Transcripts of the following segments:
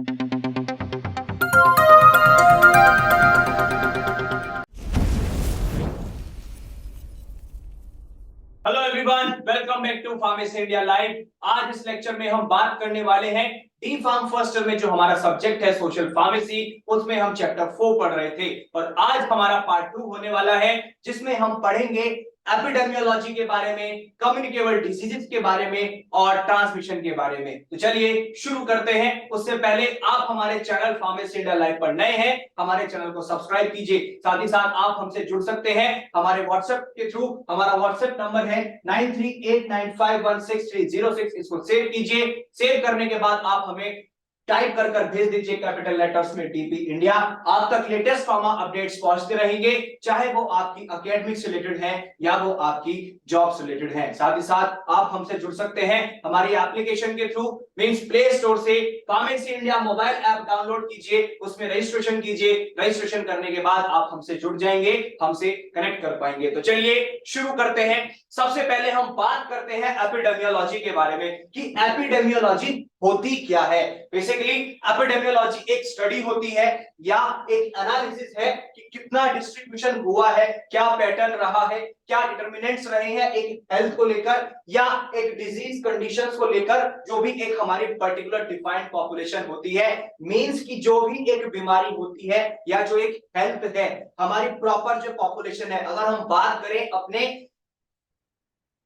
Hello everyone, welcome back to pharmacy India live. आज इस lecture में हम बात करने वाले हैं डी फार्म फर्स्ट में जो हमारा सब्जेक्ट है सोशल फार्मेसी, उसमें हम चैप्टर 4 पढ़ रहे थे और आज हमारा पार्ट 2 होने वाला है जिसमें हम पढ़ेंगे एपिडेमियोलॉजी के बारे में, कम्युनिकेबल डिजीजेस के बारे में और ट्रांसमिशन के बारे में। तो चलिए शुरू करते हैं। उससे पहले आप हमारे चैनल फार्मेसी इंडिया लाइव पर नए हैं, हमारे चैनल को सब्सक्राइब कीजिए। साथ ही साथ आप हमसे जुड़ सकते हैं हमारे व्हाट्सएप के थ्रू। हमारा व्हाट्सएप नंबर है 9389516306। इसको सेव कीजिए। सेव करने के बाद आप हमें टाइप कर भेज दीजिए कैपिटल लेटर्स में डीपी इंडिया। आप तक लेटेस्ट फार्मा अपडेट्स पहुंचते रहेंगे, चाहे वो आपकी एकेडमिक से रिलेटेड है या वो आपकी जॉब से रिलेटेड है। साथ ही साथ आप हमसे जुड़ सकते हैं हमारी एप्लीकेशन के थ्रू, मींस प्ले स्टोर से pharmacy India mobile app download कीजिए, उसमें रजिस्ट्रेशन कीजिए। रजिस्ट्रेशन करने के बाद आप हमसे जुड़ जाएंगे, हमसे कनेक्ट कर पाएंगे। तो चलिए शुरू करते हैं। सबसे पहले हम बात करते हैं एपिडेमियोलॉजी के बारे में कि एपिडेमियोलॉजी होती क्या है। बेसिकली एपिडेमियोलॉजी एक स्टडी होती है या एक एनालिसिस है कि कितना डिस्ट्रीब्यूशन हुआ है, क्या पैटर्न रहा है, क्या डिटरमिनेंट्स रहे हैं एक हेल्थ को लेकर या एक डिजीज कंडीशंस को लेकर, जो भी एक हमारी पर्टिकुलर डिफाइंड पॉपुलेशन होती है। मींस की जो भी एक बीमारी होती है या जो एक हेल्थ है, हमारी प्रॉपर जो पॉपुलेशन है, अगर हम बात करें अपने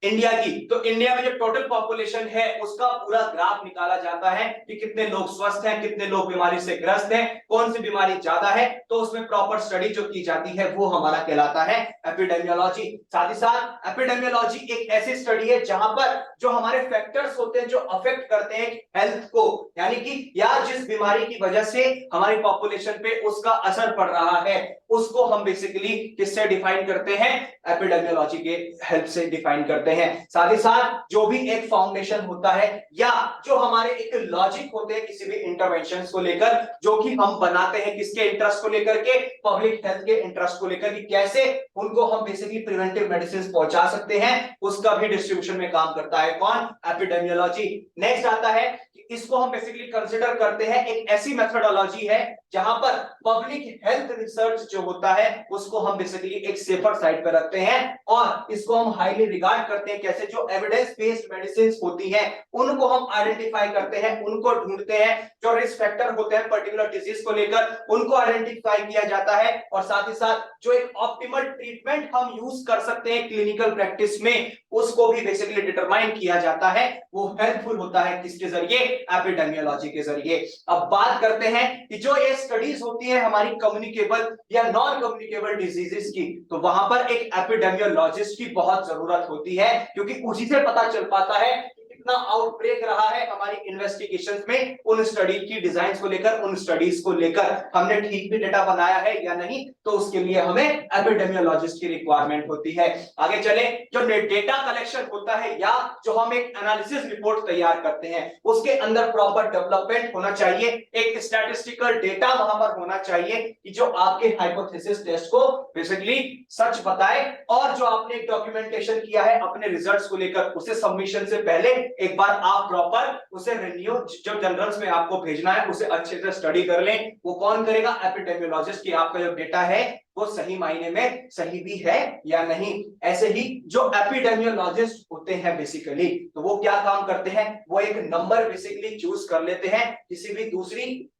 इंडिया की, तो इंडिया में जो टोटल पॉपुलेशन है उसका पूरा ग्राफ निकाला जाता है कि कितने लोग स्वस्थ हैं, कितने लोग बीमारी से ग्रस्त हैं, कौन सी बीमारी ज्यादा है। तो उसमें प्रॉपर स्टडी जो की जाती है वो हमारा कहलाता है एपिडेमियोलॉजी। साथ ही साथ एपिडेमियोलॉजी एक ऐसी स्टडी है जहां पर जो हमारे फैक्टर्स होते हैं जो अफेक्ट करते हैं हेल्थ को, यानी कि या जिस बीमारी की वजह से हमारी पॉपुलेशन पे उसका असर पड़ रहा है, उसको हम बेसिकली किससे डिफाइन करते हैं, एपिडेमियोलॉजी के हेल्प से डिफाइन करते हैं। साथ ही साथ जो भी एक फाउंडेशन होता है या जो हमारे एक लॉजिक होते हैं किसी भी इंटरवेंशंस को लेकर, जो कि हम बनाते हैं किसके इंटरेस्ट को लेकर के, पब्लिक हेल्थ के इंटरेस्ट को लेकर, कि कैसे उनको हम बेसिकली प्रिवेंटिव मेडिसिन पहुंचा सकते हैं, उसका भी डिस्ट्रीब्यूशन में काम करता है कौन, एपिडेमियोलॉजी। नेक्स्ट आता है कि इसको हम बेसिकली कंसीडर करते हैं एक ऐसी मेथोडोलॉजी है जहां पर पब्लिक हेल्थ रिसर्च जो होता है उसको हम बेसिकली एक सेफर साइड पर रखते हैं और इसको हम हाईली रिगार्ड करते हैं। कैसे, जो एविडेंस बेस्ड मेडिसिन होती हैं उनको हम आइडेंटिफाई करते हैं, उनको ढूंढते हैं, जो रिस्क फैक्टर होते हैं पर्टिकुलर डिजीज को लेकर उनको आइडेंटिफाई किया जाता है, और साथ ही साथ जो एक ऑप्टिमल ट्रीटमेंट हम यूज कर सकते हैं क्लिनिकल प्रैक्टिस में उसको भी बेसिकली डिटरमाइन किया जाता है। वो हेल्पफुल होता है किसके जरिए, एपिडेमियोलॉजी के जरिए। अब बात करते हैं कि जो ये स्टडीज होती है हमारी कम्युनिकेबल या नॉन कम्युनिकेबल डिजीजेस की, तो वहां पर एक एपिडेमियोलॉजिस्ट की बहुत जरूरत होती है, क्योंकि उसी से पता चल पाता है कितना आउटब्रेक रहा है हमारी इन्वेस्टिगेशंस में, उन स्टडी की डिजाइंस को लेकर, उन स्टडीज को लेकर हमने ठीक भी डेटा बनाया है या नहीं, तो उसके लिए हमें एपिडेमियोलॉजिस्ट की रिक्वायरमेंट होती है। आगे चले, जो डेटा कलेक्शन होता है या जो हम एक एनालिसिस रिपोर्ट तैयार करते हैं उसके अंदर प्रॉपर डेवलपमेंट होना चाहिए, एक स्टैटिस्टिकल डेटा वहां पर होना चाहिए कि जो आपके हाइपोथेसिस टेस्ट को बेसिकली सच बताए, और जो आपने एक डॉक्यूमेंटेशन किया है अपने रिजल्ट्स को लेकर उसे सबमिशन से पहले एक बार आप प्रॉपर उसे रिन्यू, जब जर्नल्स में आपको भेजना है उसे अच्छे से स्टडी कर लें। वो कौन करेगा, एपिडेमियोलॉजिस्ट, की आपका जो डेटा है वो सही मायने में सही भी है या नहीं। ऐसे ही जो एपिडेमियोलॉजिस्ट होते हैं बेसिकली, तो वो क्या काम करते हैं, वो एक नंबर बेसिकली चूज कर लेते हैं किसी भी दूसरी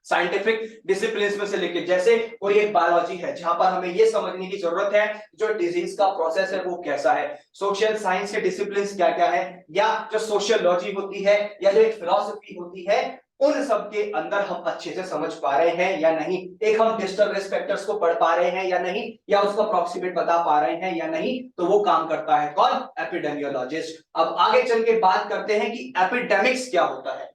साइंटिफिक डिसिप्लिन में से लेके, जैसे कोई एक बायोलॉजी है जहां पर हमें यह समझने की जरूरत है जो डिजीज का प्रोसेस है वो कैसा है, सोशल साइंस के डिसिप्लिन क्या क्या है, या जो सोशियोलॉजी होती है या जो एक फिलॉसफी होती है, उन सब के अंदर हम अच्छे से समझ पा रहे हैं या नहीं, एक हम डिस्टल रिस्क फैक्टर्स को पढ़ पा रहे हैं या नहीं, या उसका अप्रॉक्सीमेट बता पा रहे हैं या नहीं, तो वो काम करता है कौन, एपिडेमियोलॉजिस्ट। अब आगे चल के बात करते हैं कि एपिडेमिक्स क्या होता है।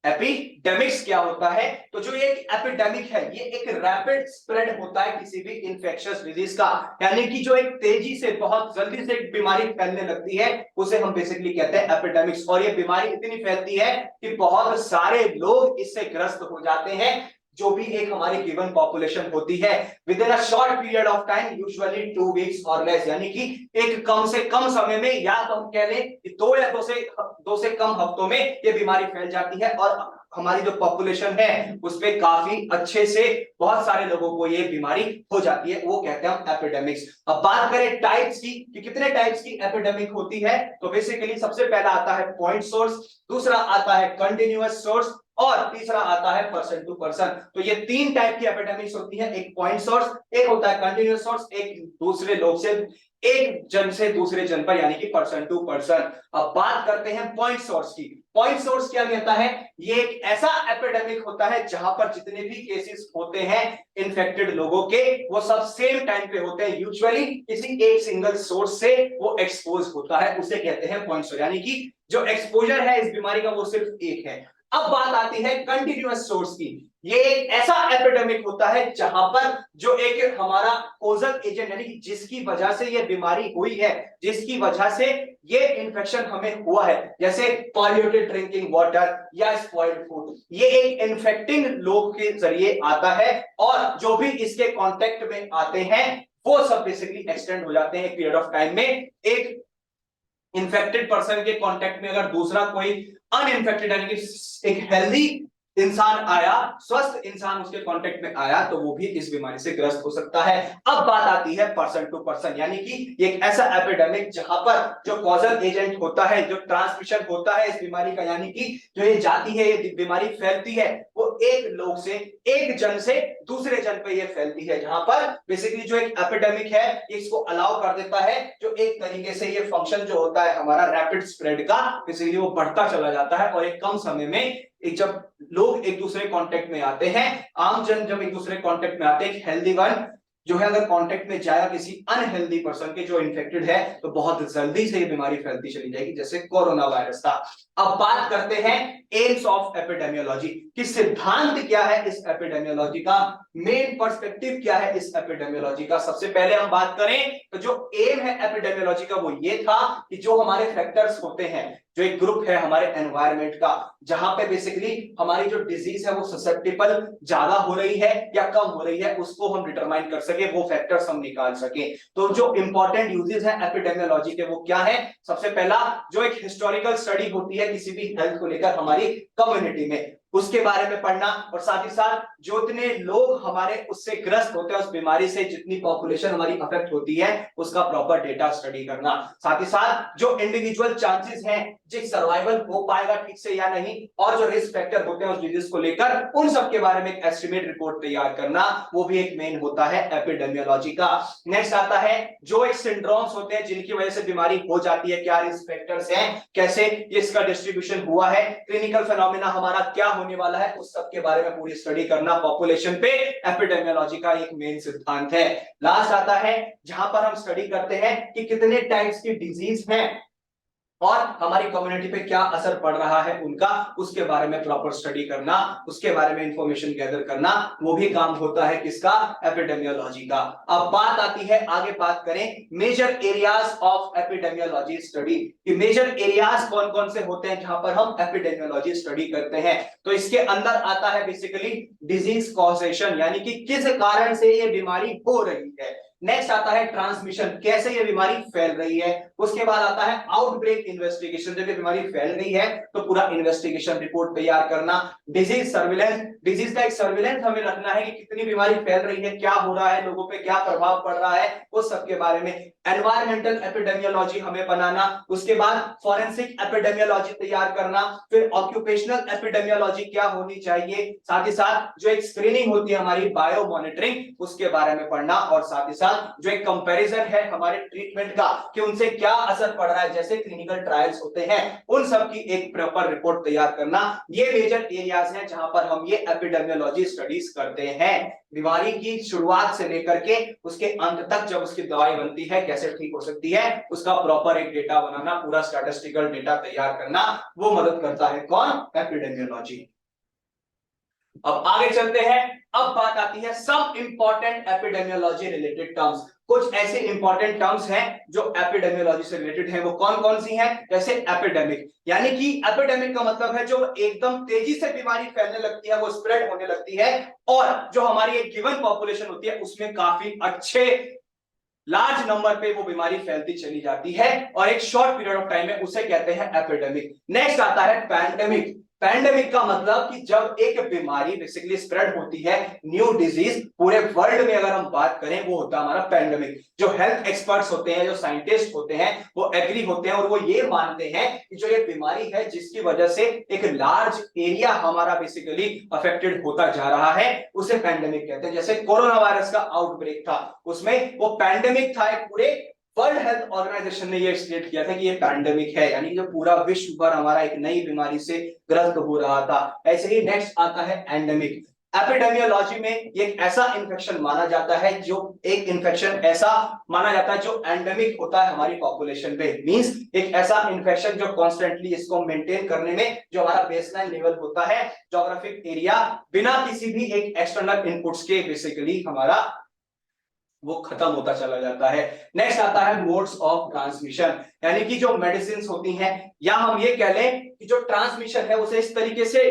एपिडेमिक्स क्या होता है, तो जो ये एपिडेमिक है ये एक रैपिड स्प्रेड होता है किसी भी इंफेक्शियस डिजीज का, यानी कि जो एक तेजी से बहुत जल्दी से एक बीमारी फैलने लगती है उसे हम बेसिकली कहते हैं एपिडेमिक्स। और ये बीमारी इतनी फैलती है कि बहुत सारे लोग इससे ग्रस्त हो जाते हैं, जो भी एक हमारी गिवन पॉपुलेशन होती है with in a short period of time, usually 2 weeks और लेस, यानी कि एक कम से कम समय में, या तो हम कह लें कि दो से कम हफ्तों में ये बीमारी फैल जाती है और हमारी जो पॉपुलेशन है उस पे काफी अच्छे से बहुत सारे लोगों को ये बीमारी हो जाती है, वो कहते हैं हम एपिडेमिक्स। अब बात करें टाइप्स की कि कितने टाइप्स की एपिडेमिक होती है, तो बेसिकली सबसे पहला आता है पॉइंट सोर्स, दूसरा आता है कंटिन्यूअस सोर्स और तीसरा आता है पर्सन टू पर्सन। तो ये 3 टाइप की एपिडेमिक्स होती है, एक पॉइंट सोर्स, एक होता है कंटिन्यूअस सोर्स, एक दूसरे लोग से, एक जन से दूसरे जन पर, यानी कि पर्सन टू पर्सन। अब बात करते हैं पॉइंट सोर्स की। पॉइंट सोर्स क्या कहता है, ये एक ऐसा एपिडेमिक होता है जहां पर जितने भी केसेस होते हैं इन्फेक्टेड लोगों के, वो सब सेम टाइम पे होते हैं, यूजुअली किसी एक सिंगल सोर्स से वो एक्सपोज होता है, उसे कहते हैं पॉइंट सोर्स, यानी कि जो एक्सपोजर है इस बीमारी का वो सिर्फ एक है। अब बात आती है कंटिन्यूअस सोर्स की। ये एक ऐसा एपिडेमिक होता है जहां पर जो एक हमारा कोजल एजेंट, यानी कि जिसकी वजह से ये बीमारी हुई है, जिसकी वजह से ये इन्फेक्शन हमें हुआ है, जैसे पॉल्यूटेड ड्रिंकिंग वाटर या स्पॉइल्ड फूड, ये एक इन्फेक्टिंग लोग के जरिए आता है और जो भी इसके कांटेक्ट में आते हैं वो सब बेसिकली एक्सटेंड हो जाते हैं पीरियड ऑफ टाइम में। एक इन्फेक्टेड पर्सन के कांटेक्ट में अगर दूसरा कोई अनइन्फेक्टेड, यानी कि एक हेल्दी इंसान आया, स्वस्थ इंसान उसके कांटेक्ट में आया, तो वो भी इस बीमारी से ग्रस्त हो सकता है। अब बात आती है पर्सन टू पर्सन, यानी कि एक ऐसा एपिडेमिक जहां पर जो कॉजल एजेंट होता है, जो ट्रांसमिशन होता है इस बीमारी का, यानी कि जो ये जाती है, ये बीमारी फैलती है, वो एक लोग से, एक जन से दूसरे जन पे ये फैलती है, जहां पर बेसिकली जो एक एपिडेमिक है इसको अलाउ कर देता है, जो एक तरीके से ये फंक्शन जो होता है हमारा रैपिड स्प्रेड का, बेसिकली वो बढ़ता चला जाता है और एक कम समय में जब लोग एक दूसरे कांटेक्ट में आते हैं, आम जन जब एक दूसरे कांटेक्ट में आते हैं, हेल्दी वन जो है अगर कांटेक्ट में जाएगा किसी अनहेल्दी पर्सन के जो इन्फेक्टेड है, तो बहुत जल्दी से ये बीमारी फैलती चली जाएगी, जैसे कोरोना वायरस था। अब बात करते हैं एम्स ऑफ एपिडेमियोलॉजी कि सिद्धांत क्या है इस एपिडेमियोलॉजी का, मेन पर्सपेक्टिव क्या है इस एपिडेमियोलॉजी का। सबसे पहले हम बात करें तो जो एम है एपिडेमियोलॉजी का वो ये था कि जो हमारे फैक्टर्स होते हैं, जो एक ग्रुप है हमारे एनवायरमेंट का, जहां पे बेसिकली हमारी जो डिजीज है वो ससेप्टेबल ज्यादा हो रही है या कम हो रही है, उसको हम डिटरमाइन कर सके, वो फैक्टर्स हम निकाल सके। तो जो इंपॉर्टेंट यूजेस है एपिडेमियोलॉजी के वो क्या है, सबसे पहला जो एक हिस्टोरिकल स्टडी होती है किसी भी हेल्थ को लेकर हमारी कम्युनिटी में, उसके बारे में पढ़ना, और साथ ही साथ जो इतने लोग हमारे उससे ग्रस्त होते हैं, उस बीमारी से जितनी पॉपुलेशन हमारी अफेक्ट होती है उसका प्रॉपर डेटा स्टडी करना, साथ ही साथ जो इंडिविजुअल चांसेस हैं जो सर्वाइवल हो पाएगा ठीक से या नहीं, और जो रिस्क फैक्टर होते हैं उस डिजीज को लेकर उन सब के बारे में एक एस्टिमेट रिपोर्ट तैयार करना, वो भी एक मेन होता है एपिडेमियोलॉजी का। नेक्स्ट आता है जो एक सिंड्रोम्स होते हैं जिनकी वजह से बीमारी हो जाती है, क्या रिस्क फैक्टर्स हैं, कैसे इसका डिस्ट्रीब्यूशन हुआ है, क्लिनिकल फिनोमेना हमारा क्या होने वाला है, उस सब के बारे में पूरी स्टडी करना पॉपुलेशन पे एपिडेमियोलॉजी का एक मेन सिद्धांत है। लास्ट आता है जहां पर हम स्टडी करते हैं कि कितने टाइप्स की डिजीज हैं और हमारी कम्युनिटी पे क्या असर पड़ रहा है उनका, उसके बारे में प्रॉपर स्टडी करना, उसके बारे में इंफॉर्मेशन गैदर करना, वो भी काम होता है किसका, एपिडेमियोलॉजी का। अब बात आती है, आगे बात करें major areas of epidemiology study कि मेजर एरियाज कौन कौन से होते हैं जहां पर हम एपिडेमियोलॉजी स्टडी करते हैं। तो इसके अंदर आता है बेसिकली डिजीज कॉजेशन, यानी कि किस कारण से ये बीमारी हो रही है। नेक्स्ट आता है ट्रांसमिशन, कैसे ये बीमारी फैल रही है। उसके बाद आता है आउटब्रेक इन्वेस्टिगेशन, जब ये बीमारी फैल रही है तो पूरा इन्वेस्टिगेशन रिपोर्ट तैयार करना। डिजीज सर्विलेंस, डिजीज का एक सर्विलेंस हमें रखना है कि कितनी बीमारी फैल रही है, क्या हो रहा है, लोगों पे क्या प्रभाव पड़ रहा है, उस सब के बारे में। एनवायरमेंटल एपिडेमियोलॉजी हमें बनाना, उसके बाद फॉरेंसिक एपिडेमियोलॉजी तैयार करना, फिर ऑक्यूपेशनल एपिडेमियोलॉजी क्या होनी चाहिए, साथ ही साथ जो एक स्क्रीनिंग होती है हमारी बायो मॉनिटरिंग, उसके बारे में पढ़ना, और साथ ही साथ जो एक कंपैरिजन है हमारे ट्रीटमेंट का कि उनसे क्या असर पड़ रहा है, जैसे क्लिनिकल ट्रायल्स होते हैं, उन सब की एक प्रॉपर रिपोर्ट तैयार करना। ये मेजर एरियाज हैं जहां पर हम ये एपिडेमियोलॉजी स्टडीज करते हैं, बीमारी की शुरुआत से लेकर के उसके अंत तक, जब उसकी दवाई बनती है कैसे ठीक हो सकती है, उसका प्रॉपर एक डेटा बनाना, पूरा स्टैटिस्टिकल डेटा तैयार करना, वो मदद करता है कौन, एपिडेमियोलॉजी। अब आगे चलते हैं, अब बात आती है some important epidemiology related terms. कुछ ऐसे इंपॉर्टेंट टर्म्स हैं जो एपिडेमियोलॉजी से रिलेटेड हैं। वो कौन कौन सी हैं? जैसे एपिडेमिक, यानी कि एपिडेमिक का मतलब है जो एकदम तेजी से बीमारी फैलने लगती है, वो स्प्रेड होने लगती है, और जो हमारी एक गिवन पॉपुलेशन होती है उसमें काफी अच्छे लार्ज नंबर पे वो बीमारी फैलती चली जाती है और एक शॉर्ट पीरियड ऑफ टाइम में, उसे कहते हैं एपिडेमिक। नेक्स्ट आता है पैंडेमिक। पैंडेमिक का मतलब कि जब एक बीमारी बेसिकली स्प्रेड होती है, न्यू डिजीज पूरे वर्ल्ड में अगर हम बात करें, वो होता है हमारा पैंडेमिक। जो हेल्थ एक्सपर्ट्स होते हैं, जो साइंटिस्ट होते हैं, वो एग्री होते हैं और वो ये मानते हैं कि जो ये बीमारी है जिसकी वजह से एक लार्ज एरिया हमारा बेसिकली अफेक्टेड होता जा रहा है, उसे पैंडेमिक कहते हैं। जैसे कोरोना वायरस का आउटब्रेक था, उसमें वो पैंडेमिक था, एक पूरे वर्ल्ड हेल्थ ऑर्गेनाइजेशन ने ये स्टेट किया था कि ये पैंडेमिक है, यानी जो पूरा विश्व भर हमारा एक नई बीमारी से ग्रस्त हो रहा था। ऐसे ही नेक्स्ट आता है एंडेमिक। एपिडेमियोलॉजी में ये एक ऐसा इन्फेक्शन माना जाता है, जो एक इन्फेक्शन ऐसा माना जाता है जो एंडेमिक होता है हमारी पॉपुलेशन पे। मींस एक ऐसा इन्फेक्शन जो कॉन्स्टेंटली इसको मेंटेन करने में जो हमारा बेसलाइन लेवल होता है, ज्योग्राफिक एरिया, बिना किसी भी एक एक्सटर्नल इनपुट्स के बेसिकली हमारा वो खत्म होता चला जाता है। नेक्स्ट आता है मोड्स ऑफ ट्रांसमिशन, यानी कि जो मेडिसिन होती हैं, या हम ये कह लें कि जो ट्रांसमिशन है उसे इस तरीके से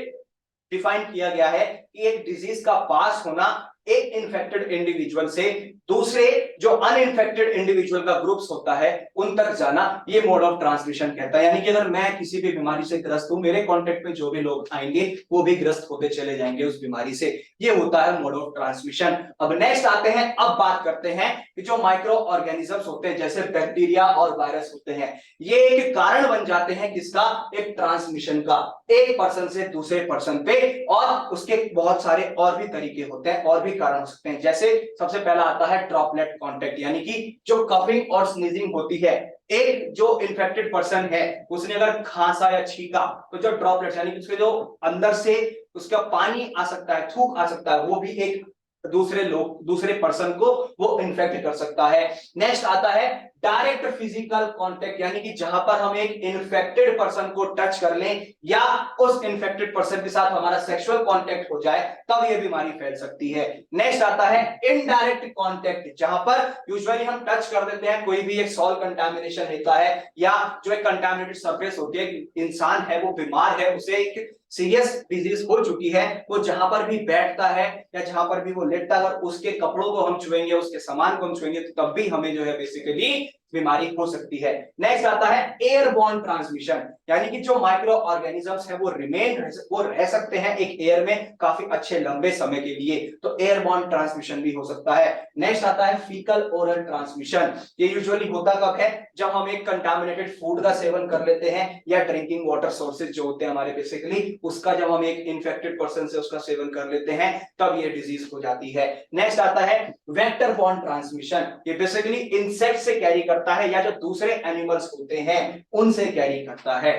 डिफाइन किया गया है कि एक डिजीज का पास होना एक इन्फेक्टेड इंडिविजुअल से दूसरे जो अनइन्फेक्टेड इंडिविजुअल का ग्रुप्स होता है उन तक जाना, ये मोड ऑफ ट्रांसमिशन कहता है। यानी कि अगर मैं किसी भी बीमारी से ग्रस्त हूं, मेरे कांटेक्ट में जो भी लोग आएंगे वो भी ग्रस्त होते चले जाएंगे उस बीमारी से। ये होता है मोड ऑफ ट्रांसमिशन। अब नेक्स्ट आते हैं, अब बात करते हैं कि जो माइक्रो ऑर्गेनिजम्स होते हैं जैसे बैक्टीरिया और वायरस होते हैं, ये एक कारण बन जाते हैं किसका? एक ट्रांसमिशन का, एक पर्सन से दूसरे पर्सन पे। और उसके बहुत सारे और भी तरीके होते हैं, और भी कारण हो सकते हैं। जैसे सबसे पहला आता है ड्रॉपलेट कांटेक्ट, यानी कि जो कफिंग और स्नीजिंग होती है, एक जो इन्फेक्टेड पर्सन है उसने अगर खांसा या छींका, तो जो ड्रॉपलेट्स यानी कि उसके जो अंदर से उसका पानी आ सकता है, थूक आ सकता है, वो भी एक दूसरे पर्सन को वो इन्फेक्ट कर सकता है। नेक्स्ट आता है डायरेक्ट फिजिकल कांटेक्ट, यानी कि जहां पर हम एक इन्फेक्टेड पर्सन को टच कर लें या उस इन्फेक्टेड पर्सन के साथ हमारा सेक्सुअल कांटेक्ट हो जाए, तब ये बीमारी फैल सकती है। नेक्स्ट आता है इनडायरेक्ट कांटेक्ट, जहां पर यूजुअली हम टच कर देते हैं, कोई भी एक सॉल कंटामिनेशन होता है या जो एक कंटामिनेटेड सरफेस होती है, इंसान है वो बीमार है, उसे एक सीरियस डिजीज हो चुकी है, वो जहां पर भी बैठता है या जहां पर भी वो लेटता है, अगर उसके कपड़ों को हम छुएंगे, उसके सामान को हम छुएंगे, तो तब भी हमें जो है बेसिकली बीमारी हो सकती है। नेक्स्ट आता है एयरबॉर्न ट्रांसमिशन, यानी कि जो माइक्रो ऑर्गेनिजम्स है वो रह सकते हैं एक एयर में काफी अच्छे लंबे समय के लिए, तो एयरबॉर्न ट्रांसमिशन भी हो सकता है। नेक्स्ट आता है फीकल ओरल ट्रांसमिशन, ये यूजुअली होता कब है? जब हम एक कंटामिनेटेड फूड का सेवन कर लेते हैं या ड्रिंकिंग वाटर सोर्सेज जो होते हैं हमारे बेसिकली, उसका जब हम एक इन्फेक्टेड पर्सन से उसका सेवन कर लेते हैं, तब ये डिजीज हो जाती है। नेक्स्ट आता है वेक्टर बॉर्न ट्रांसमिशन, ये बेसिकली इंसेक्ट से कैरी करता है या जो दूसरे एनिमल्स होते हैं उनसे कैरी करता है,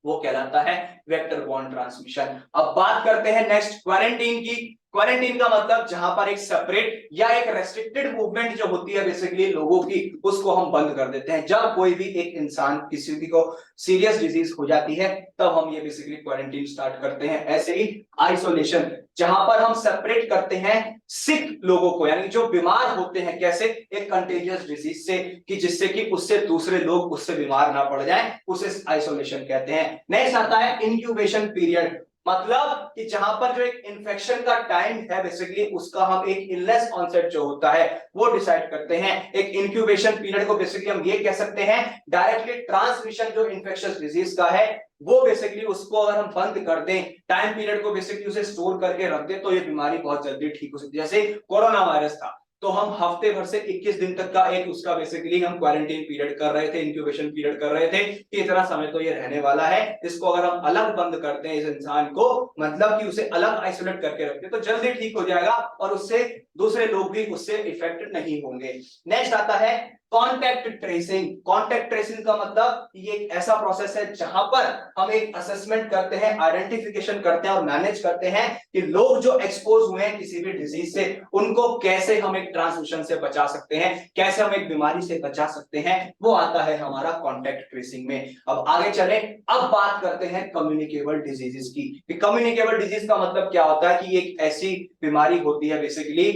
वो कहलाता है वेक्टर बॉर्न ट्रांसमिशन। अब बात करते हैं नेक्स्ट क्वारंटीन की। क्वारंटीन का मतलब जहां पर एक सेपरेट या एक रेस्ट्रिक्टेड मूवमेंट जो होती है बेसिकली लोगों की, उसको हम बंद कर देते हैं। जब कोई भी एक इंसान किसी को सीरियस डिजीज हो जाती है, तब हम ये बेसिकली क्वारंटीन स्टार्ट करते हैं। ऐसे ही आइसोलेशन, जहां पर हम सेपरेट करते हैं सिक लोगों को, यानी जो बीमार होते हैं, कैसे? एक कंटेजियस डिजीज से, कि जिससे कि उससे दूसरे लोग उससे बीमार ना पड़ जाएं, उसे आइसोलेशन कहते हैं। नेक्स्ट आता है इंक्यूबेशन पीरियड, मतलब कि जहां पर जो एक इन्फेक्शन का टाइम है बेसिकली उसका हम एक इलनेस ऑनसेट जो होता है वो डिसाइड करते हैं। एक इंक्यूबेशन पीरियड को बेसिकली हम ये कह सकते हैं डायरेक्टली ट्रांसमिशन जो इन्फेक्शियस डिजीज का है, वो बेसिकली उसको अगर हम बंद कर दें, टाइम पीरियड को बेसिकली उसे स्टोर करके रख दें, तो ये बीमारी बहुत जल्दी ठीक हो सकती है। जैसे कोरोना वायरस था, तो हम हफ्ते भर से 21 दिन तक का एक उसका बेसिकली हम क्वारंटाइन पीरियड कर रहे थे, इंक्यूबेशन पीरियड कर रहे थे कि इतना समय तो ये रहने वाला है, इसको अगर हम अलग बंद करते हैं इस इंसान को, मतलब कि उसे अलग आइसोलेट करके रखते हैं, तो जल्दी ठीक हो जाएगा और उससे दूसरे लोग भी उससे इफेक्टेड नहीं होंगे। नेक्स्ट आता है कॉन्टैक्ट ट्रेसिंग। कॉन्टैक्ट ट्रेसिंग का मतलब ये एक ऐसा प्रोसेस है जहां पर हम एक असेसमेंट करते हैं, आइडेंटिफिकेशन करते हैं और मैनेज करते हैं कि लोग जो एक्सपोज हुए हैं किसी भी डिजीज से, उनको कैसे हम एक ट्रांसमिशन से बचा सकते हैं, कैसे हम एक बीमारी से बचा सकते हैं, वो आता है हमारा कॉन्टैक्ट ट्रेसिंग में। अब आगे चले, अब बात करते हैं कम्युनिकेबल डिजीजेस की। कम्युनिकेबल डिजीज का मतलब क्या होता है कि एक ऐसी बीमारी होती है बेसिकली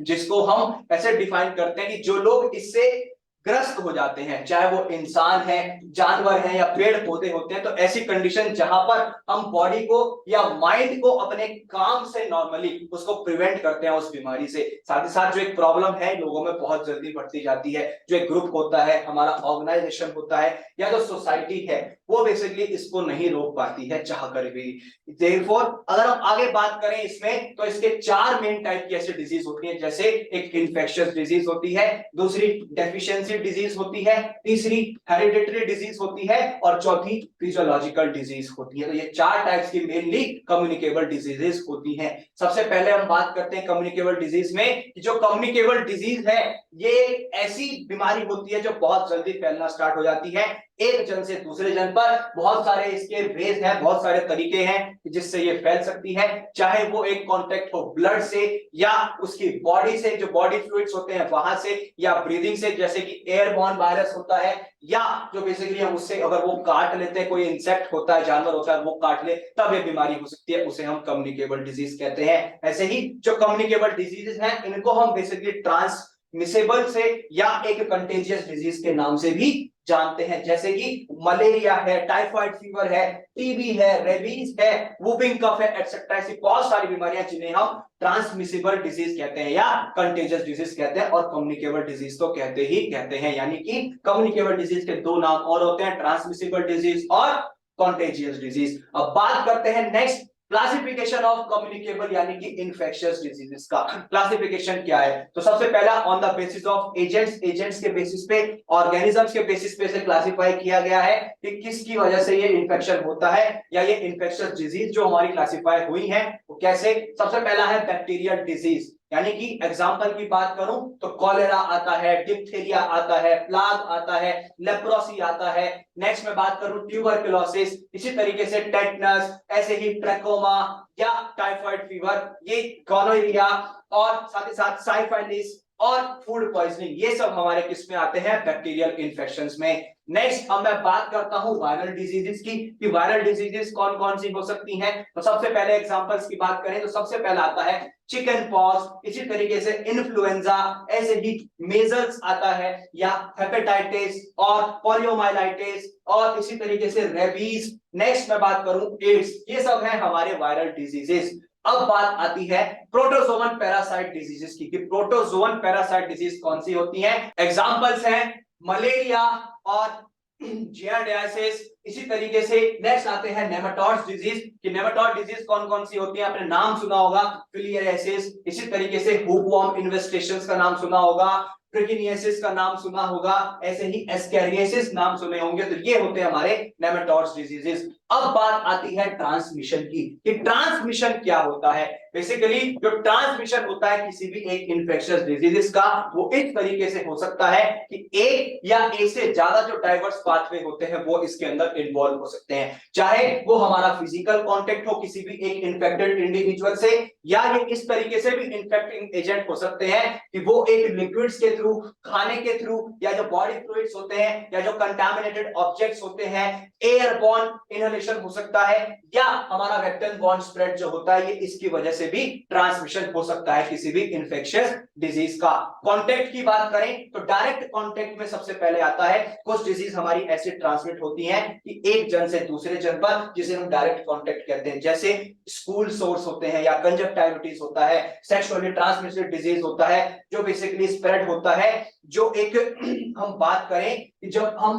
जिसको हम ऐसे डिफाइन करते हैं कि जो लोग इससे ग्रस्त हो जाते हैं, चाहे वो इंसान है, जानवर है या पेड़ पौधे होते हैं, तो ऐसी कंडीशन जहां पर हम बॉडी को या माइंड को अपने काम से नॉर्मली उसको प्रिवेंट करते हैं उस बीमारी से। साथ ही साथ जो एक प्रॉब्लम है लोगों में बहुत जल्दी बढ़ती जाती है, जो एक ग्रुप होता है, हमारा ऑर्गेनाइजेशन होता है या जो सोसाइटी है, वो बेसिकली इसको नहीं रोक पाती है चाह कर भी। देयरफॉर अगर हम आगे बात करें इसमें, तो इसके 4 मेन टाइप की ऐसी डिजीज होती है, जैसे एक इन्फेक्शियस डिजीज होती है, दूसरी डेफिशिएंसी डिजीज होती है, तीसरी हेरिडिटरी डिजीज होती है और चौथी फिजियोलॉजिकल डिजीज होती है। तो ये 4 टाइप्स की मेनली कम्युनिकेबल डिजीजेस होती हैं। सबसे पहले हम बात करते हैं कम्युनिकेबल डिजीज में, कि जो कम्युनिकेबल डिजीज है ये ऐसी बीमारी होती है जो बहुत जल्दी फैलना स्टार्ट हो जाती है एक जन से दूसरे जन पर। बहुत सारे इसके वेज हैं, बहुत सारे तरीके हैं जिससे ये फैल सकती है, चाहे वो एक कांटेक्ट हो ब्लड से या उसकी बॉडी से, जो बॉडी फ्लूइड्स होते हैं वहां से, या ब्रीदिंग से, जैसे कि एयरबॉर्न वायरस होता है, या जो बेसिकली हम उससे अगर वो काट लेते हैं, कोई इंसेक्ट होता है, जानवर होता है, वो काट ले तब ये बीमारी हो सकती है, उसे हम कम्युनिकेबल डिजीज कहते हैं। ऐसे ही जो कम्युनिकेबल डिजीजेस हैं इनको हम बेसिकली ट्रांसमिसेबल से या एक कंटेजियस डिजीज के नाम से भी जानते हैं, जैसे कि मलेरिया है, टाइफाइड फीवर है, टीबी है, रेबीज है, वुपिंग कफ है, एटसेट्रा। ऐसी बहुत सारी बीमारियां जिन्हें हम ट्रांसमिसिबल डिजीज कहते हैं या कंटेजियस डिजीज कहते हैं, और कम्युनिकेबल डिजीज तो कहते ही कहते हैं। यानी कि कम्युनिकेबल डिजीज के 2 नाम और होते हैं, ट्रांसमिसिबल डिजीज और कॉन्टेजियस डिजीज। अब बात करते हैं नेक्स्ट क्लासिफिकेशन ऑफ कम्युनिकेबल यानी कि इन्फेक्शियस डिजीजेस का। क्लासिफिकेशन क्या है? तो सबसे पहला on the basis of agents, agents के बेसिस पे, ऑर्गेनिजम्स के बेसिस पे से क्लासिफाई किया गया है कि किसकी वजह से ये इन्फेक्शन होता है, या ये इन्फेक्शियस डिजीज जो हमारी क्लासिफाई हुई है वो कैसे। सबसे पहला है बैक्टीरियल डिजीज, यानी कि एग्जांपल की बात करूं तो कॉलेरा आता है, डिप्थीरिया आता है, प्लाग आता है, लेप्रोसी आता है। नेक्स्ट में बात करूं ट्यूबरकुलोसिस, इसी तरीके से टेटनस, ऐसे ही ट्रैकोमा या टाइफाइड फीवर, ये गोनोरिया, और साथ ही साथ साइफिलिस और फूड पॉइजनिंग, ये सब हमारे किस में आते हैं? बैक्टीरियल इन्फेक्शंस में। नेक्स्ट अब मैं बात करता हूं वायरल डिजीजेस की, कि वायरल डिजीजेस कौन कौन सी हो सकती हैं। तो सबसे पहले एग्जांपल्स की बात करें तो सबसे पहला आता है चिकन पॉक्स, इसी तरीके से इन्फ्लुएंजा, ऐसे ही मेजल्स आता है, या हेपेटाइटिस और पोलियोमाइलाइटिस, और इसी तरीके से रेबीज। नेक्स्ट मैं बात करूं एड्स, ये सब है हमारे वायरल डिजीजेस। अब बात आती है प्रोटोजोवन पैरासाइट डिजीजेस की, कि प्रोटोजोवन पैरासाइट डिजीज कौन सी होती हैं। एग्जांपल्स हैं मलेरिया और जियार्डियासिस। इसी तरीके से नेक्स्ट आते हैं नेमाटोड्स डिजीज, कि नेमाटोड डिजीज कौन कौन सी होती है, आपने नाम सुना होगा, फिलियरियासिस। इसी तरीके से हुकवॉर्म इन्वेस्टिगेशंस का नाम सुना होगा, ट्रिकिनियासिस का नाम सुना होगा, ऐसे ही एस्कैरियासिस नाम सुने होंगे। तो ये होते हैं हमारे नेमाटोड्स डिजीजेस। अब बात आती है ट्रांसमिशन की, कि ट्रांसमिशन क्या होता है। बेसिकली जो ट्रांसमिशन होता है किसी भी एक इन्फेक्शियस डिजीजेस का, वो इस तरीके से हो सकता है कि एक या एक से ज्यादा जो डाइवर्स पाथवे होते हैं वो इसके अंदर इन्वॉल्व हो सकते हैं, चाहे वो हमारा फिजिकल कांटेक्ट हो किसी भी एक इन्फेक्टेड इंडिविजुअल से, या ये इस तरीके से भी इन्फेक्टिंग एजेंट हो सकते हैं कि वो एक लिक्विड्स के थ्रू, खाने के थ्रू, या जो बॉडी फ्लूइड्स होते हैं, या जो कंटामिनेटेड ऑब्जेक्ट्स होते हैं, एयरबॉर्न इनहेलेशन हो सकता है, या हमारा वेक्टर बॉर्न स्प्रेड जो होता है, ये इसकी वजह से भी ट्रांसमिशन हो सकता है किसी भी इन्फेक्शियस डिजीज का। कांटेक्ट की बात करें तो डायरेक्ट कांटेक्ट में सबसे पहले आता है, कुछ डिजीज हमारी ऐसे ट्रांसमिट होती हैं कि एक जन से दूसरे जन पर, जिसे हम डायरेक्ट कांटेक्ट कहते हैं, जैसे स्कूल सोर्स होते हैं, या कंजक्टिविटिस होता है, सेक्सुअली ट्रांसमिटेड डिजीज होता है जो बेसिकली स्प्रेड होता है। जो एक हम बात करें कि जब हम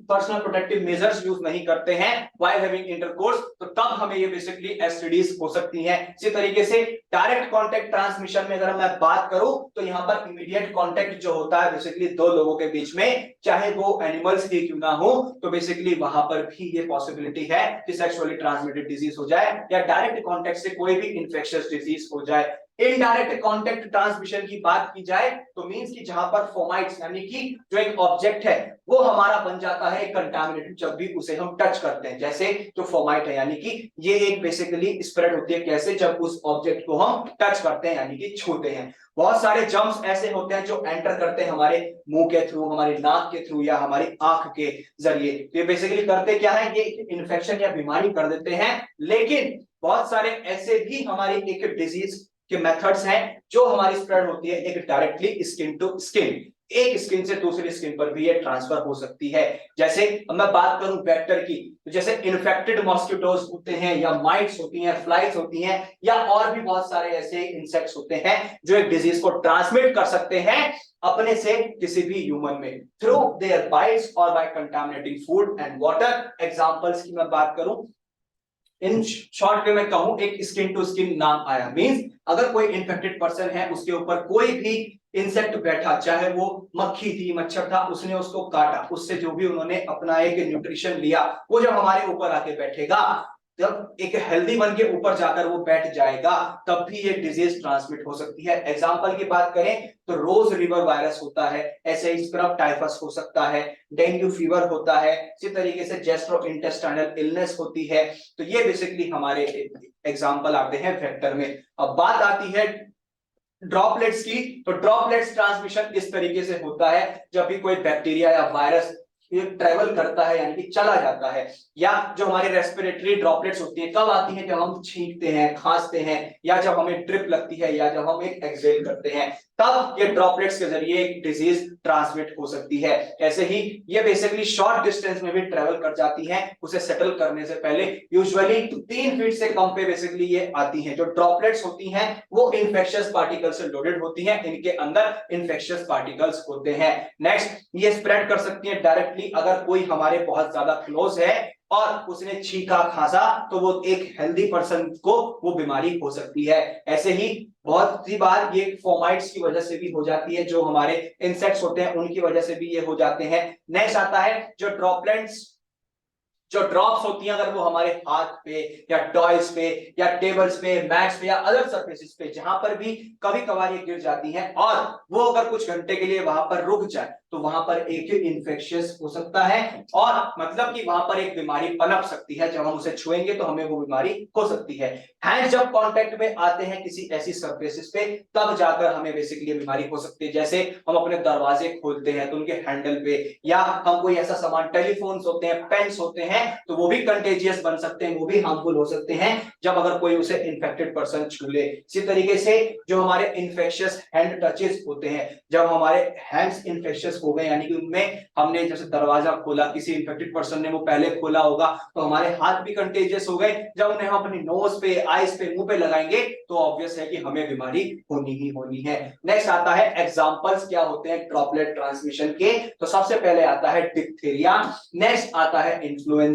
पर्सनल प्रोटेक्टिव मेजर्स यूज नहीं करते हैं व्हाइल हैविंग इंटरकोर्स, तो तब हमें ये बेसिकली एसटीडीज हो सकती हैं। इसी तरीके से डायरेक्ट कांटेक्ट ट्रांसमिशन में अगर मैं बात करूं तो यहां पर इमीडिएट कांटेक्ट जो होता है बेसिकली 2 लोगों के बीच में, चाहे वो एनिमल्स ही क्यों ना हो, तो बेसिकली वहां पर भी ये पॉसिबिलिटी है कि सेक्सुअली ट्रांसमिटेड डिजीज हो जाए या डायरेक्ट कांटेक्ट से कोई भी इन्फेक्शियस डिजीज हो जाए। इनडायरेक्ट कांटेक्ट ट्रांसमिशन की बात की जाए तो मींस कि जहां पर फोमाइट्स यानी कि जो एक ऑब्जेक्ट है वो हमारा बन जाता है कंटामिनेटेड जब भी उसे हम टच करते हैं, जैसे जो फोमाइट है, यानी कि ये एक बेसिकली स्प्रेड होती है कैसे, जब उस ऑब्जेक्ट को हम टच करते हैं यानी कि छूते हैं। बहुत सारे जर्म्स ऐसे होते हैं जो एंटर करते हैं हमारे मुंह के थ्रू, हमारी नाक के थ्रू, या हमारी आंख के जरिए। तो ये बेसिकली करते क्या है, ये इन्फेक्शन या बीमारी कर देते हैं। लेकिन बहुत सारे ऐसे भी हमारी एक डिजीज के मेथड्स हैं जो हमारी स्प्रेड होती है। एक डायरेक्टली स्किन टू स्किन, एक स्किन से दूसरी स्किन पर भी ये ट्रांसफर हो सकती है। जैसे मैं बात करूं वेक्टर की, तो जैसे इन्फेक्टेड मॉस्किटोज होते हैं या माइट्स होती हैं, फ्लाइज होती हैं, या और भी बहुत सारे ऐसे इंसेक्ट्स होते हैं जो एक डिजीज को ट्रांसमिट कर सकते हैं अपने से किसी भी ह्यूमन में थ्रू देयर बाइट्स और by contaminating food and water. Examples की मैं बात करूं, इन शॉर्ट में मैं कहूं, एक स्किन टू स्किन नाम आया मींस अगर कोई इन्फेक्टेड पर्सन है, उसके ऊपर कोई भी इंसेक्ट बैठा, चाहे वो मक्खी थी, मच्छर था, उसने उसको काटा, उससे जो भी उन्होंने अपना एक न्यूट्रिशन लिया, वो जब हमारे ऊपर आके बैठेगा, जब एक हेल्दी बन के ऊपर जाकर वो बैठ जाएगा, तब भी ये डिजीज ट्रांसमिट हो सकती है। एग्जांपल की बात करें तो रोज रिवर वायरस होता है, ऐसे ही स्क्रब टाइफस हो सकता है, डेंगू फीवर होता है, इसी तरीके से गैस्ट्रोइंटेस्टाइनल इलनेस होती है। तो ये बेसिकली हमारे एग्जांपल आते हैं वेक्टर में। अब बात आती है ड्रॉपलेट्स की, तो ड्रॉपलेट्स ट्रांसमिशन इस तरीके से होता है जब भी कोई बैक्टीरिया या वायरस ट्रेवल करता है, यानी कि चला जाता है, या जो हमारी रेस्पिरेटरी ड्रॉपलेट्स होती हैं कब आती हैं, जब हम छींकते हैं, खांसते हैं, या जब हमें ड्रिप लगती है, या जब हम एक एक्सहेल करते हैं, तब ये ड्रॉपलेट्स के जरिए एक डिजीज ट्रांसमिट हो सकती है। ऐसे ही ये बेसिकली शॉर्ट डिस्टेंस में भी ट्रेवल कर जाती हैं, उसे सेटल करने से पहले यूजुअली 3 फीट से कम पे बेसिकली ये आती हैं। जो ड्रॉपलेट्स होती हैं वो इन्फेक्शियस पार्टिकल से लोडेड होती हैं, इनके अंदर इन्फेक्शियस पार्टिकल्स होते हैं। नेक्स्ट, ये स्प्रेड कर सकती है डायरेक्टली, अगर कोई हमारे बहुत ज्यादा क्लोज है और उसने छींका खांसा, तो वो एक हेल्दी पर्सन को वो बीमारी हो सकती है। ऐसे ही बहुत सी बार ये फोमाइट्स की वजह से भी हो जाती है, जो हमारे इंसेक्ट्स होते हैं उनकी वजह से भी ये हो जाते हैं। नेक्स्ट आता है जो ड्रॉपलेट्स, जो ड्रॉप्स होती हैं, अगर वो हमारे हाथ पे या टॉयज पे या टेबल्स पे, मैट्स पे या अदर सरफेसेस पे जहां पर भी कभी कभार ये गिर जाती हैं, और वो अगर कुछ घंटे के लिए वहां पर रुक जाए, तो वहां पर एक इन्फेक्शियस हो सकता है, और मतलब कि वहां पर एक बीमारी पनप सकती है। जब हम उसे छुएंगे तो हमें वो बीमारी हो सकती है। हैंड्स जब कांटेक्ट में आते हैं किसी ऐसी सरफेसेस पे, तब जाकर हमें बेसिकली बीमारी हो सकती है। जैसे हम अपने दरवाजे खोलते हैं तो उनके हैंडल पे, या हम कोई ऐसा सामान, टेलीफोन्स होते हैं, पेन्स होते हैं, तो वो भी कंटेजियस बन सकते हैं, वो भी हार्मफुल हो सकते हैं जब अगर कोई उसे इन्फेक्टेड पर्सन छू ले। इसी तरीके से जो हमारे इन्फेक्शियस हैंड टचेस होते हैं, जब हमारे हैंड्स इन्फेक्शियस हो गए, यानी कि उनमें हमने जैसे दरवाजा खोला, किसी इन्फेक्टेड पर्सन ने वो पहले खोला होगा, तो हमारे हाथ भी कंटेजियस हो गए। जब उन्हें हम अपनी नोज पे, आईज पे, मुंह पे लगाएंगे, तो ऑब्वियस है कि हमें बीमारी होनी ही होनी है। नेक्स्ट आता है एग्जांपल्स क्या होते हैं ड्रॉपलेट ट्रांसमिशन के, तो सबसे पहले आता है डिप्थीरिया, नेक्स्ट आता है इन्फ्लुएंजा,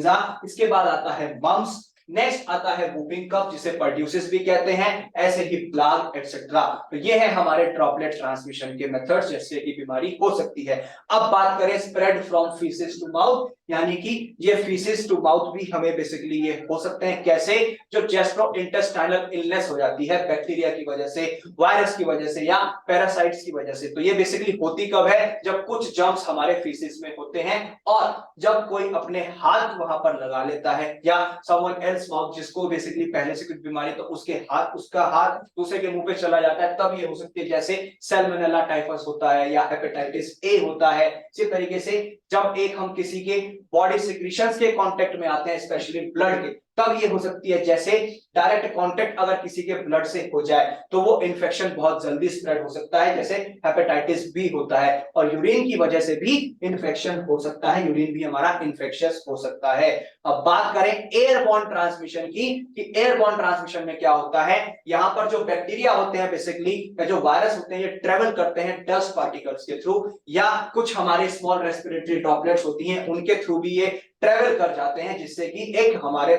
इसके बाद आता है मम्स, नेक्स्ट आता है वूपिंग कफ जिसे पर्ट्यूसिस भी कहते हैं, ऐसे ही प्लाग एक्सेट्रा। तो ये है हमारे ड्रॉपलेट ट्रांसमिशन के मेथड्स जिससे की बीमारी हो सकती है। अब बात करें spread from faeces to mouth, यानी कि ये फीसिस टू माउथ भी हमें बेसिकली ये हो सकते हैं। कैसे? जो गैस्ट्रोइंटेस्टाइनल इलनेस हो जाती है बैक्टीरिया की वजह से, वायरस की वजह से, या पैरासाइट्स की वजह से, तो ये बेसिकली होती कब है? जब कुछ जर्म्स हमारे फीसिस में होते हैं, और जब कोई अपने हाथ वहां पर लगा लेता है, या समवन एल्स माउथ, जिसको बेसिकली पहले से कुछ बीमारी, तो उसका हाथ दूसरे के मुंह पे चला जाता है, तब ये हो सकती है। जैसे सैल्मोनेला टाइफस होता है, या हेपेटाइटिस ए होता है। इसी तरीके से जब एक हम किसी के बॉडी सिक्रीशंस के कांटेक्ट में आते हैं, स्पेशली ब्लड के, तब ये हो सकती है। जैसे डायरेक्ट कांटेक्ट अगर किसी के ब्लड से हो जाए, तो वो इन्फेक्शन बहुत जल्दी स्प्रेड हो सकता है, जैसे हेपेटाइटिस बी होता है। और यूरिन की वजह से भी इन्फेक्शन हो सकता है, यूरिन भी हमारा इन्फेक्शियस हो सकता है। अब बात करें एयरबॉर्न ट्रांसमिशन की, कि एयरबॉर्न ट्रांसमिशन में क्या होता है। यहाँ पर जो बैक्टीरिया होते हैं बेसिकली, या जो वायरस होते हैं, ये ट्रेवल करते हैं डस्ट पार्टिकल्स के थ्रू, या कुछ हमारे स्मॉल रेस्पिरेटरी ड्रॉपलेट्स होती हैं उनके थ्रू भी ये ट्रेवल कर जाते हैं, जिससे कि एक हमारे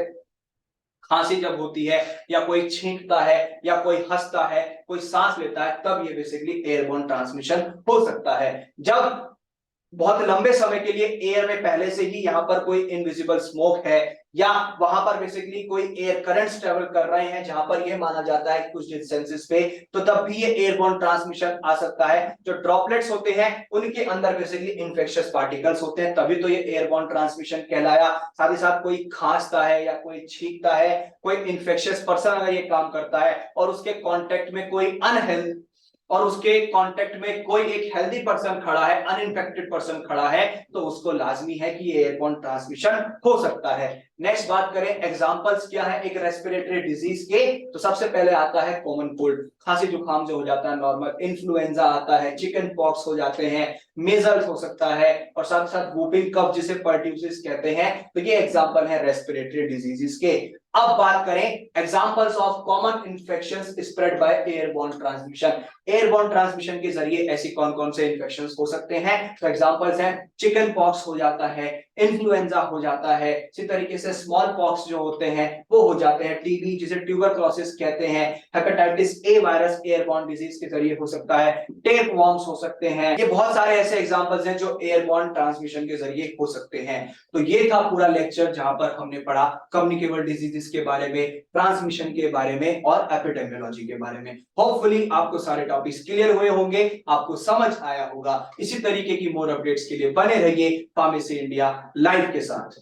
खांसी जब होती है, या कोई छींकता है, या कोई हंसता है, कोई सांस लेता है, तब ये बेसिकली एयरबोर्न ट्रांसमिशन हो सकता है। जब बहुत लंबे समय के लिए एयर में पहले से ही यहाँ पर कोई इनविजिबल स्मोक है, या वहां पर बेसिकली कोई एयर करंट्स ट्रेवल कर रहे हैं जहां पर यह माना जाता है कुछ डिस्टेंसेस पे, तो तब भी ये एयरबोर्न ट्रांसमिशन आ सकता है। जो ड्रॉपलेट्स होते हैं उनके अंदर बेसिकली इन्फेक्शियस पार्टिकल्स होते हैं, तभी तो ये एयरबोर्न ट्रांसमिशन कहलाया। साथ ही साथ कोई खांसता है या कोई छींकता है, कोई इन्फेक्शियस पर्सन अगर ये काम करता है और उसके कॉन्टेक्ट में कोई और उसके कांटेक्ट में कोई एक हेल्दी पर्सन खड़ा है, अनइंफेक्टेड पर्सन खड़ा है, तो उसको लाजमी है कि ये एयरबोर्न ट्रांसमिशन हो सकता है। नेक्स्ट बात करें एग्जांपल्स क्या है एक रेस्पिरेटरी डिजीज के, तो सबसे पहले आता है कॉमन कोल्ड, खांसी जुकाम जो हो जाता है नॉर्मल, इन्फ्लुएंजा आता है, चिकन पॉक्स हो जाते हैं, मेजल्स हो सकता है, और साथ साथ वूपिंग कफ जिसे पर्ट्यूसिस कहते हैं। तो ये एग्जांपल है रेस्पिरेटरी डिजीजेस के। अब बात करें examples of common infections spread by airborne transmission. Airborne transmission के जरिए ऐसी कौन कौन से इन्फेक्शंस हो सकते हैं, तो एग्जांपल्स हैं चिकन पॉक्स हो जाता है, इन्फ्लुएंजा हो जाता है, इसी तरीके से स्मॉल पॉक्स जो होते हैं वो हो जाते हैं, टीबी जिसे ट्यूबरक्लोसिस कहते हैं, hepatitis A virus airborne disease के जरिए हो सकता है, टेप वॉर्म्स हो सकते हैं। ये बहुत सारे ऐसे एग्जांपल्स हैं जो एयरबोर्न ट्रांसमिशन के जरिए हो सकते हैं। तो ये था पूरा लेक्चर जहां पर हमने पढ़ा कम्युनिकेबल डिजीजेस के बारे में, ट्रांसमिशन के बारे में और एपिडेमियोलॉजी के बारे में। होपफुली आपको सारे टॉपिक्स क्लियर हुए होंगे, आपको समझ आया होगा। इसी तरीके की मोर अपडेट्स के लिए बने रहिए फार्मेसी इंडिया लाइव के साथ।